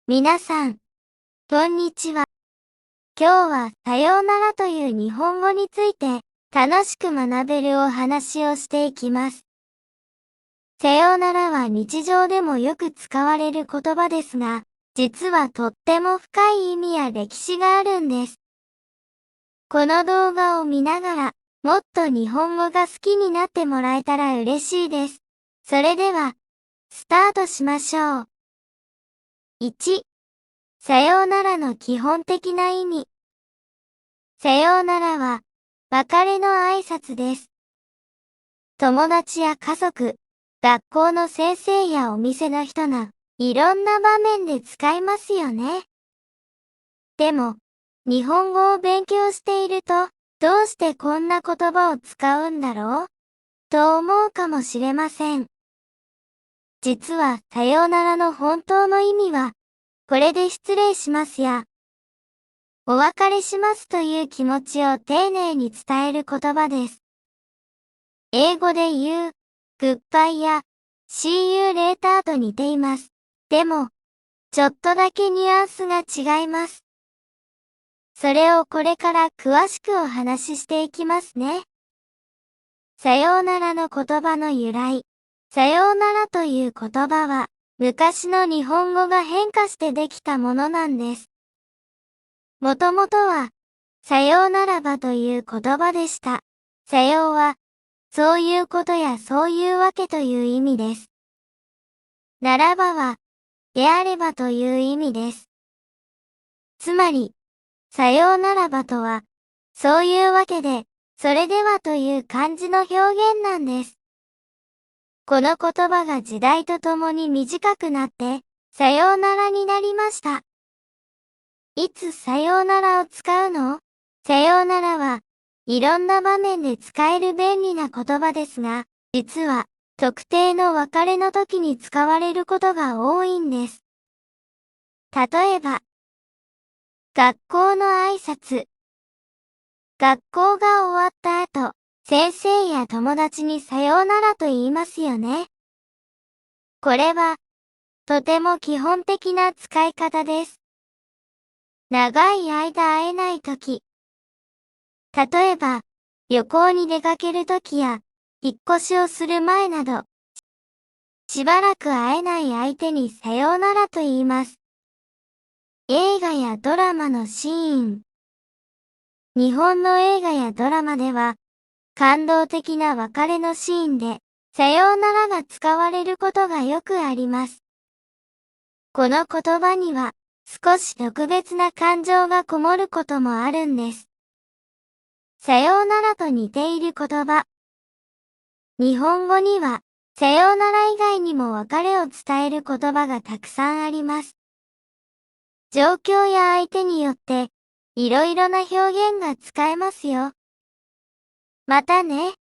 皆さん、こんにちは。今日はさようならという日本語について楽しく学べるお話をしていきます。さようならは日常でもよく使われる言葉ですが、実はとっても深い意味や歴史があるんです。この動画を見ながら、もっと日本語が好きになってもらえたら嬉しいです。それでは、スタートしましょう。1、さようならの基本的な意味。さようならは、別れの挨拶です。友達や家族、学校の先生やお店の人な、いろんな場面で使いますよね。でも、日本語を勉強していると、どうしてこんな言葉を使うんだろうと思うかもしれません。実は、さようならの本当の意味は、これで失礼しますや、お別れしますという気持ちを丁寧に伝える言葉です。英語で言う、グッバイや、See you later と似ています。でも、ちょっとだけニュアンスが違います。それをこれから詳しくお話ししていきますね。さようならの言葉の由来。さようならという言葉は、昔の日本語が変化してできたものなんです。もともとは、さようならばという言葉でした。さようは、そういうことやそういうわけという意味です。ならばは、であればという意味です。つまり、さようならばとは、そういうわけで、それではという感じの表現なんです。この言葉が時代とともに短くなって、さようならになりました。いつさようならを使うの？さようならは、いろんな場面で使える便利な言葉ですが、実は、特定の別れの時に使われることが多いんです。例えば、学校の挨拶。学校が終わった後、先生や友達にさようならと言いますよね。これは、とても基本的な使い方です。長い間会えないとき。例えば、旅行に出かけるときや、引っ越しをする前など、しばらく会えない相手にさようならと言います。映画やドラマのシーン。日本の映画やドラマでは、感動的な別れのシーンで、さようならが使われることがよくあります。この言葉には、少し特別な感情がこもることもあるんです。さようならと似ている言葉。日本語には、さようなら以外にも別れを伝える言葉がたくさんあります。状況や相手によって、いろいろな表現が使えますよ。またね。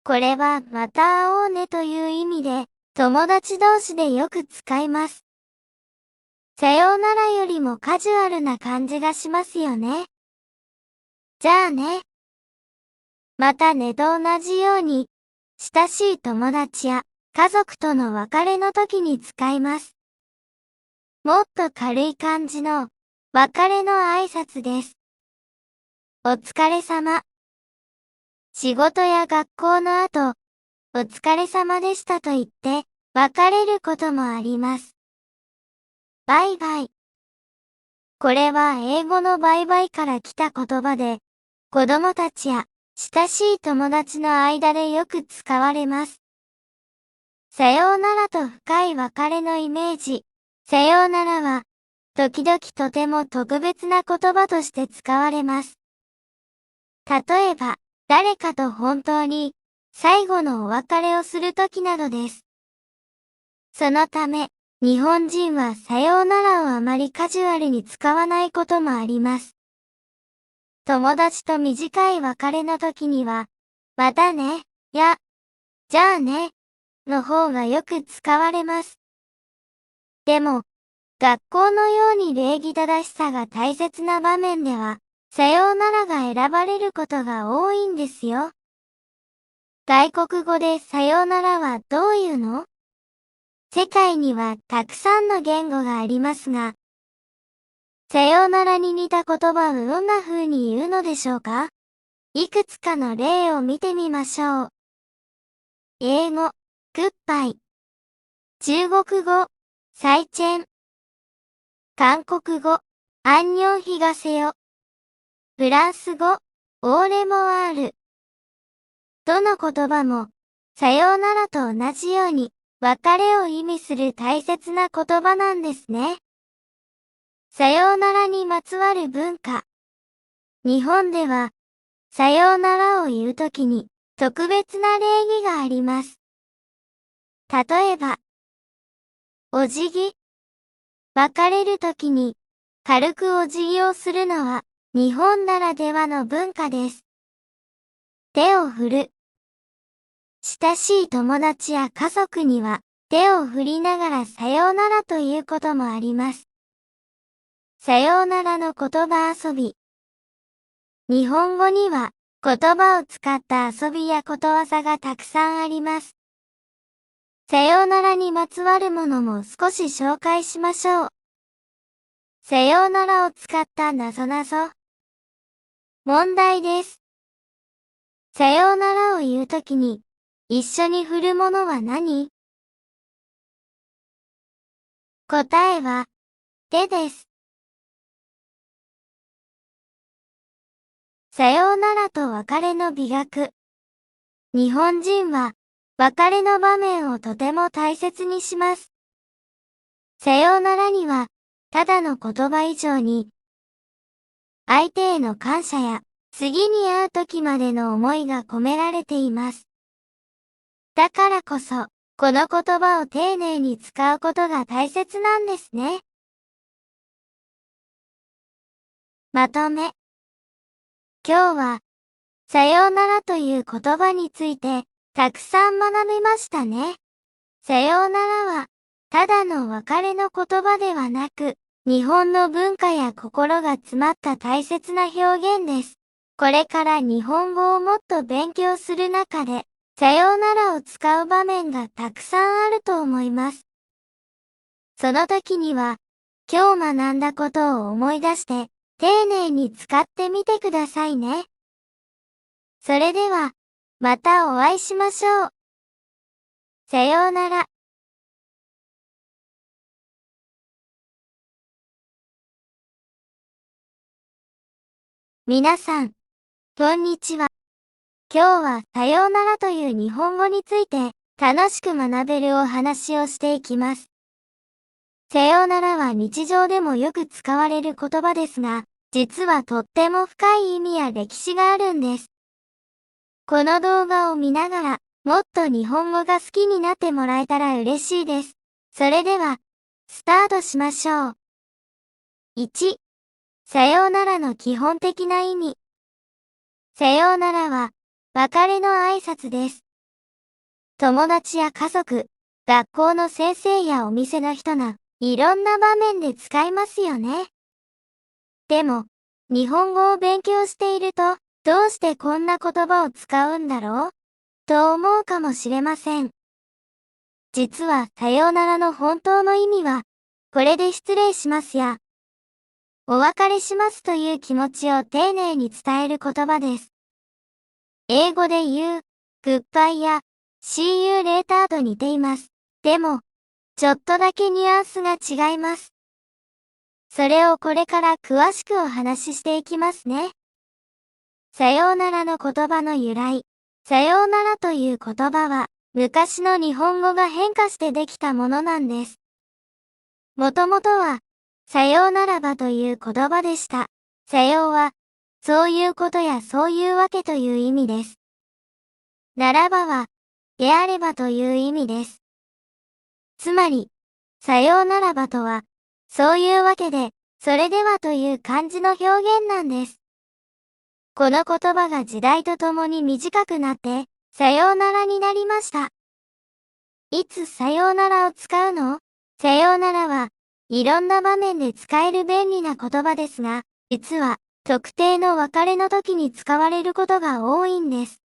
これはまた会おうねという意味で、友達同士でよく使います。さようならよりもカジュアルな感じがしますよね。じゃあね。またねと同じように、親しい友達や家族との別れの時に使います。もっと軽い感じの別れの挨拶です。お疲れ様。仕事や学校の後、お疲れ様でしたと言って別れることもあります。バイバイ。これは英語のバイバイから来た言葉で、子供たちや親しい友達の間でよく使われます。さようならと深い別れのイメージ。さようならは、時々とても特別な言葉として使われます。例えば、誰かと本当に最後のお別れをするときなどです。そのため、日本人はさようならをあまりカジュアルに使わないこともあります。友達と短い別れの時には、またね、や、じゃあね、の方がよく使われます。でも、学校のように礼儀正しさが大切な場面では、さようならが選ばれることが多いんですよ。外国語でさようならはどういうの？世界にはたくさんの言語がありますが、さようならに似た言葉をどんな風に言うのでしょうか？いくつかの例を見てみましょう。英語、グッバイ。中国語、サイチェン。韓国語、アンニョンヒガセヨ。フランス語、オーレモワール。どの言葉も、さようならと同じように、別れを意味する大切な言葉なんですね。さようならにまつわる文化。日本では、さようならを言うときに、特別な礼儀があります。例えば、お辞儀。別れるときに、軽くお辞儀をするのは、日本ならではの文化です。手を振る。親しい友達や家族には、手を振りながらさようならということもあります。さようならの言葉遊び。日本語には、言葉を使った遊びやことわざがたくさんあります。さようならにまつわるものも少し紹介しましょう。さようならを使ったなぞなぞ。問題です。さようならを言うときに、一緒に振るものは何？答えは、手です。さようならと別れの美学。日本人は、別れの場面をとても大切にします。さようならには、ただの言葉以上に、相手への感謝や、次に会う時までの思いが込められています。だからこそ、この言葉を丁寧に使うことが大切なんですね。まとめ。今日は、さようならという言葉について、たくさん学びましたね。さようならは、ただの別れの言葉ではなく、日本の文化や心が詰まった大切な表現です。これから日本語をもっと勉強する中で、さようならを使う場面がたくさんあると思います。その時には、今日学んだことを思い出して、丁寧に使ってみてくださいね。それでは、またお会いしましょう。さようなら。皆さん、こんにちは。今日はさようならという日本語について楽しく学べるお話をしていきます。さようならは日常でもよく使われる言葉ですが、実はとっても深い意味や歴史があるんです。この動画を見ながら、もっと日本語が好きになってもらえたら嬉しいです。それでは、スタートしましょう。1、さようならの基本的な意味。さようならは、別れの挨拶です。友達や家族、学校の先生やお店の人な、いろんな場面で使いますよね。でも、日本語を勉強していると、どうしてこんな言葉を使うんだろうと思うかもしれません。実は、さようならの本当の意味は、これで失礼しますや、お別れしますという気持ちを丁寧に伝える言葉です。英語で言う、グッバイや、See you later と似ています。でも、ちょっとだけニュアンスが違います。それをこれから詳しくお話ししていきますね。さようならの言葉の由来。さようならという言葉は、昔の日本語が変化してできたものなんです。もともとは、さようならばという言葉でした。さようは、そういうことやそういうわけという意味です。ならばは、であればという意味です。つまり、さようならばとは、そういうわけで、それではという感じの表現なんです。この言葉が時代とともに短くなって、さようならになりました。いつさようならを使うの？さようならは、いろんな場面で使える便利な言葉ですが、実は、特定の別れの時に使われることが多いんです。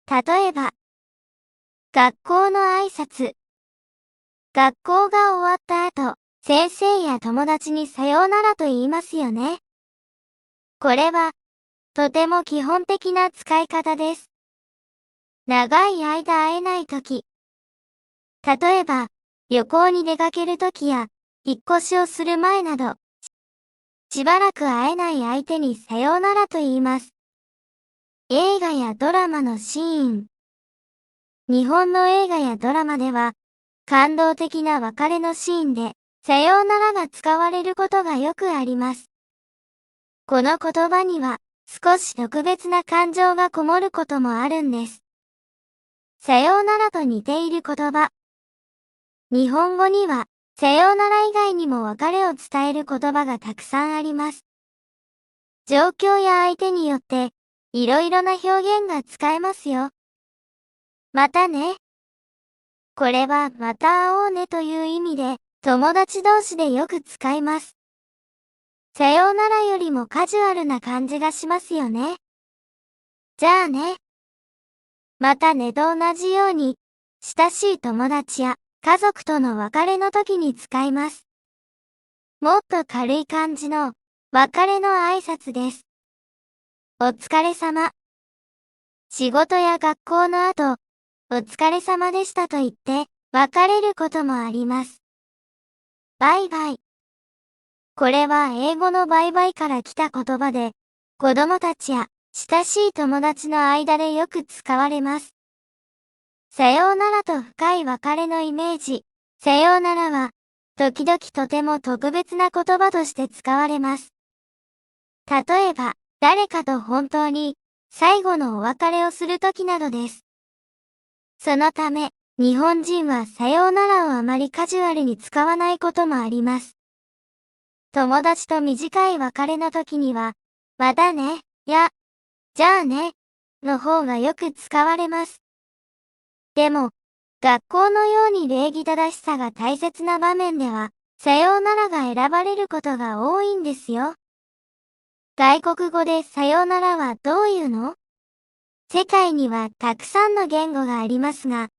例えば、学校の挨拶。学校が終わった後、先生や友達にさようならと言いますよね。これは、とても基本的な使い方です。長い間会えないとき。例えば、旅行に出かけるときや、引っ越しをする前など、しばらく会えない相手にさようならと言います。映画やドラマのシーン。日本の映画やドラマでは、感動的な別れのシーンで、さようならが使われることがよくあります。この言葉には、少し特別な感情がこもることもあるんです。さようならと似ている言葉。日本語には、さようなら以外にも別れを伝える言葉がたくさんあります。状況や相手によって、いろいろな表現が使えますよ。またね。これはまた会おうねという意味で、友達同士でよく使います。さようならよりもカジュアルな感じがしますよね。じゃあね。またねと同じように、親しい友達や家族との別れの時に使います。もっと軽い感じの別れの挨拶です。お疲れ様。仕事や学校の後、お疲れ様でしたと言って別れることもあります。バイバイ。これは英語のバイバイから来た言葉で、子供たちや親しい友達の間でよく使われます。さようならと深い別れのイメージ。さようならは、時々とても特別な言葉として使われます。例えば、誰かと本当に最後のお別れをするときなどです。そのため、日本人はさようならをあまりカジュアルに使わないこともあります。友達と短い別れの時には、またね、や、じゃあね、の方がよく使われます。でも、学校のように礼儀正しさが大切な場面では、さようならが選ばれることが多いんですよ。外国語でさようならはどういうの？世界にはたくさんの言語がありますが、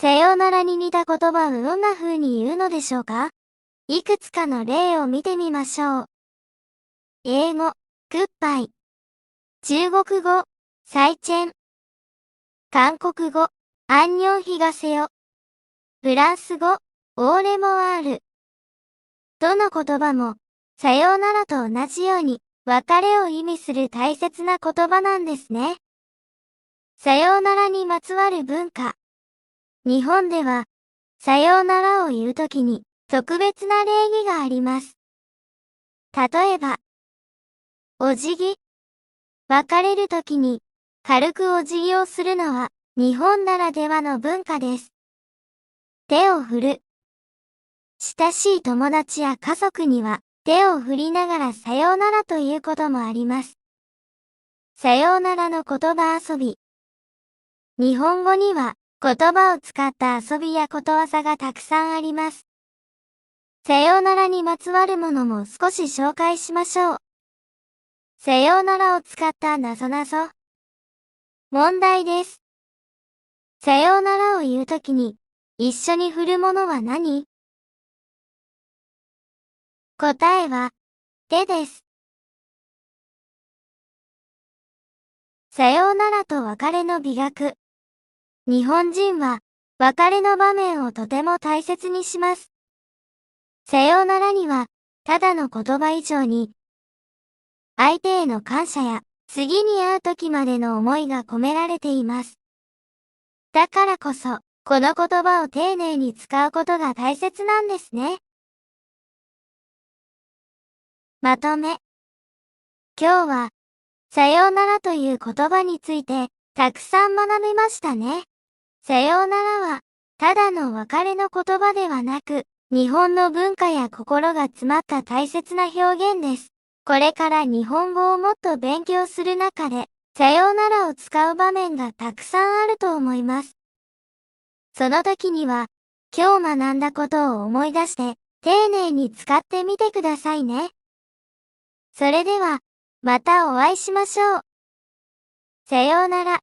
さようならに似た言葉をどんな風に言うのでしょうか？いくつかの例を見てみましょう。英語、グッバイ。中国語、サイチェン。韓国語、アンニョンヒガセヨ。フランス語、オーレモワール。どの言葉も、さようならと同じように、別れを意味する大切な言葉なんですね。さようならにまつわる文化。日本では、さようならを言うときに、特別な礼儀があります。例えば、お辞儀。別れるときに、軽くお辞儀をするのは、日本ならではの文化です。手を振る。親しい友達や家族には、手を振りながらさようならということもあります。さようならの言葉遊び。日本語には、言葉を使った遊びやことわざがたくさんあります。さようならにまつわるものも少し紹介しましょう。さようならを使ったなぞなぞ。問題です。さようならを言うときに、一緒に振るものは何？答えは、手です。さようならと別れの美学。日本人は、別れの場面をとても大切にします。さようならには、ただの言葉以上に、相手への感謝や、次に会う時までの思いが込められています。だからこそ、この言葉を丁寧に使うことが大切なんですね。まとめ。今日は、さようならという言葉について、たくさん学びましたね。さようならは、ただの別れの言葉ではなく、日本の文化や心が詰まった大切な表現です。これから日本語をもっと勉強する中で、さようならを使う場面がたくさんあると思います。その時には、今日学んだことを思い出して、丁寧に使ってみてくださいね。それでは、またお会いしましょう。さようなら。